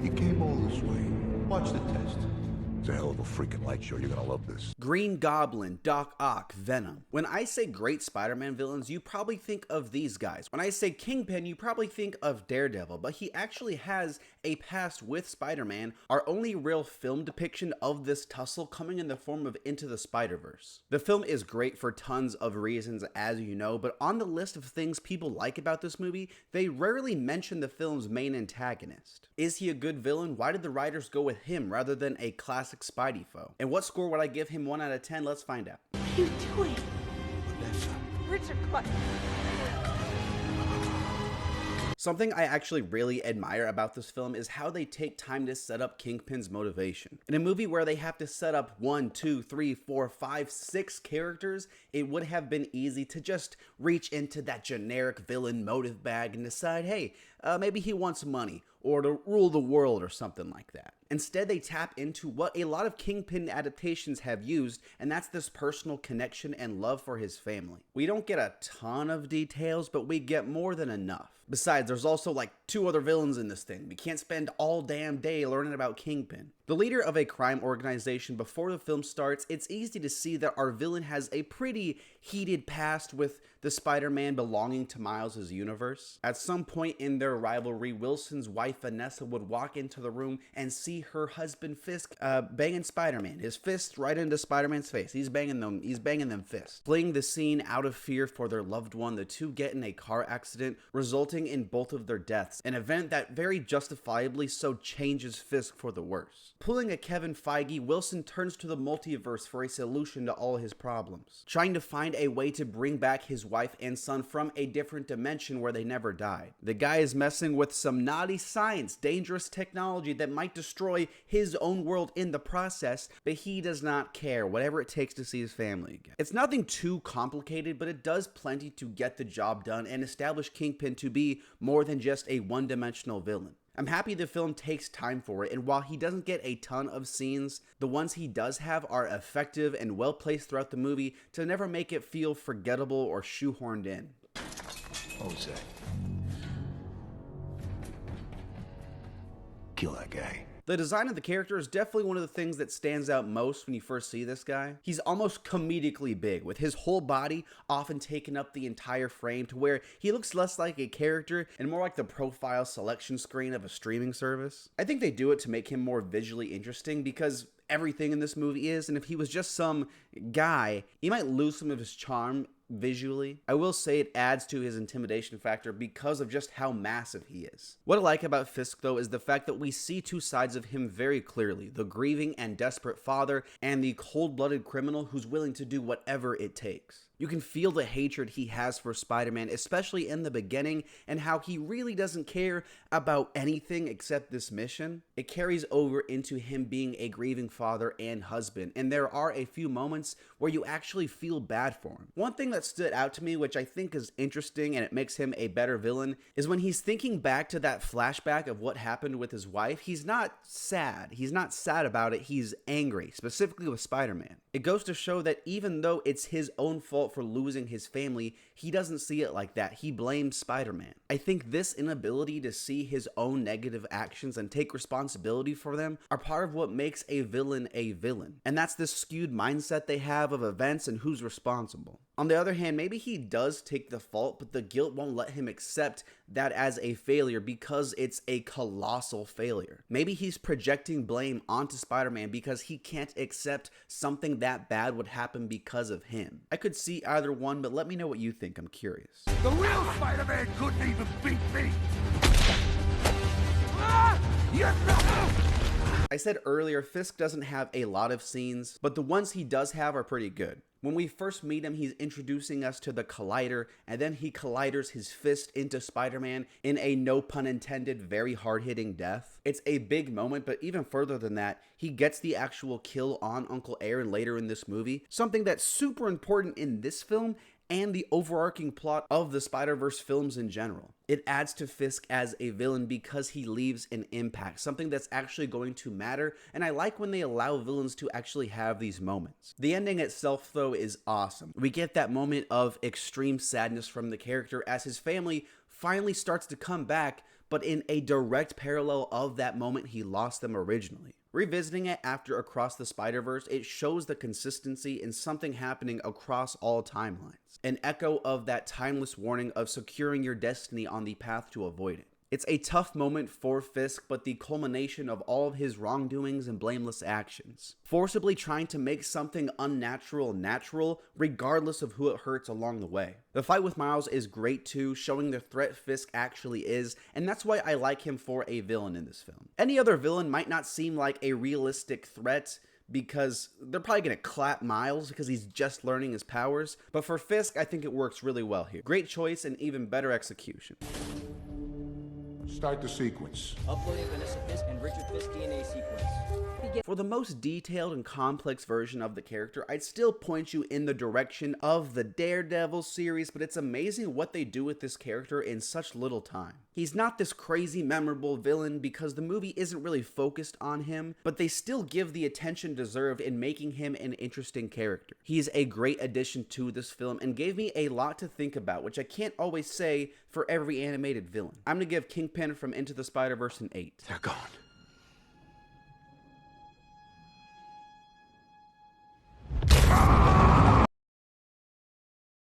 You came all this way. Watch the test. It's a hell of a freaking light show. You're gonna love this. Green Goblin, Doc Ock, Venom. When I say great Spider-Man villains, you probably think of these guys. When I say Kingpin, you probably think of Daredevil, but he actually has a past with Spider-Man, our only real film depiction of this tussle coming in the form of Into the Spider-Verse. The film is great for tons of reasons, as you know, but on the list of things people like about this movie, they rarely mention the film's main antagonist. Is he a good villain? Why did the writers go with him rather than a classic Spidey foe? And what score would I give him 1 out of 10? Let's find out. What are you doing? Vanessa. Richard, what? Something I actually really admire about this film is how they take time to set up Kingpin's motivation. In a movie where they have to set up 1, 2, 3, 4, 5, 6 characters, it would have been easy to just reach into that generic villain motive bag and decide, hey, maybe he wants money or to rule the world or something like that. Instead, they tap into what a lot of Kingpin adaptations have used, and that's this personal connection and love for his family. We don't get a ton of details, but we get more than enough. Besides, there's also like 2 other villains in this thing. We can't spend all damn day learning about Kingpin. The leader of a crime organization before the film starts, it's easy to see that our villain has a pretty heated past with the Spider-Man belonging to Miles' universe. At some point in their rivalry, Wilson's wife Vanessa would walk into the room and see her husband Fisk banging Spider-Man. His fist right into Spider-Man's face. He's banging them fists. Fleeing the scene out of fear for their loved one, the two get in a car accident, resulting in both of their deaths, an event that very justifiably so changes Fisk for the worse. Pulling a Kevin Feige, Wilson turns to the multiverse for a solution to all his problems, trying to find a way to bring back his wife and son from a different dimension where they never died. The guy is messing with some naughty science, dangerous technology that might destroy his own world in the process, but he does not care, whatever it takes to see his family again. It's nothing too complicated, but it does plenty to get the job done and establish Kingpin to be more than just a one-dimensional villain. I'm happy the film takes time for it, and while he doesn't get a ton of scenes, the ones he does have are effective and well placed throughout the movie to never make it feel forgettable or shoehorned in. What was that? Kill that guy. The design of the character is definitely one of the things that stands out most when you first see this guy. He's almost comedically big, with his whole body often taking up the entire frame to where he looks less like a character and more like the profile selection screen of a streaming service. I think they do it to make him more visually interesting because everything in this movie is, and if he was just some guy, he might lose some of his charm visually. I will say it adds to his intimidation factor because of just how massive he is. What I like about Fisk though is the fact that we see 2 sides of him very clearly, the grieving and desperate father and the cold-blooded criminal who's willing to do whatever it takes. You can feel the hatred he has for Spider-Man, especially in the beginning, and how he really doesn't care about anything except this mission. It carries over into him being a grieving father and husband, and there are a few moments where you actually feel bad for him. One thing that stood out to me, which I think is interesting and it makes him a better villain, is when he's thinking back to that flashback of what happened with his wife, he's not sad. He's not sad about it, he's angry, specifically with Spider-Man. It goes to show that even though it's his own fault for losing his family, he doesn't see it like that. He blames Spider-Man. I think this inability to see his own negative actions and take responsibility for them are part of what makes a villain. And that's this skewed mindset they have of events and who's responsible. On the other hand, maybe he does take the fault, but the guilt won't let him accept that as a failure because it's a colossal failure. Maybe he's projecting blame onto Spider-Man because he can't accept something that bad would happen because of him. I could see either one, but let me know what you think. I'm curious. The real Spider-Man couldn't even beat me! I said earlier, Fisk doesn't have a lot of scenes, but the ones he does have are pretty good. When we first meet him, he's introducing us to the Collider, and then he colliders his fist into Spider-Man in a, no pun intended, very hard-hitting death. It's a big moment, but even further than that, he gets the actual kill on Uncle Aaron later in this movie, something that's super important in this film and the overarching plot of the Spider-Verse films in general. It adds to Fisk as a villain because he leaves an impact, something that's actually going to matter, and I like when they allow villains to actually have these moments. The ending itself, though, is awesome. We get that moment of extreme sadness from the character as his family finally starts to come back, but in a direct parallel of that moment he lost them originally. Revisiting it after Across the Spider-Verse, it shows the consistency in something happening across all timelines. An echo of that timeless warning of securing your destiny on the path to avoid it. It's a tough moment for Fisk, but the culmination of all of his wrongdoings and blameless actions. Forcibly trying to make something unnatural natural, regardless of who it hurts along the way. The fight with Miles is great too, showing the threat Fisk actually is, and that's why I like him for a villain in this film. Any other villain might not seem like a realistic threat, because they're probably going to clap Miles because he's just learning his powers, but for Fisk, I think it works really well here. Great choice and even better execution. Start the sequence. Uploading Vanessa Fisk and Richard Fisk DNA sequence. For the most detailed and complex version of the character, I'd still point you in the direction of the Daredevil series, but it's amazing what they do with this character in such little time. He's not this crazy memorable villain because the movie isn't really focused on him, but they still give the attention deserved in making him an interesting character. He's a great addition to this film and gave me a lot to think about, which I can't always say for every animated villain. I'm gonna give Kingpin from Into the Spider-Verse an 8. They're gone.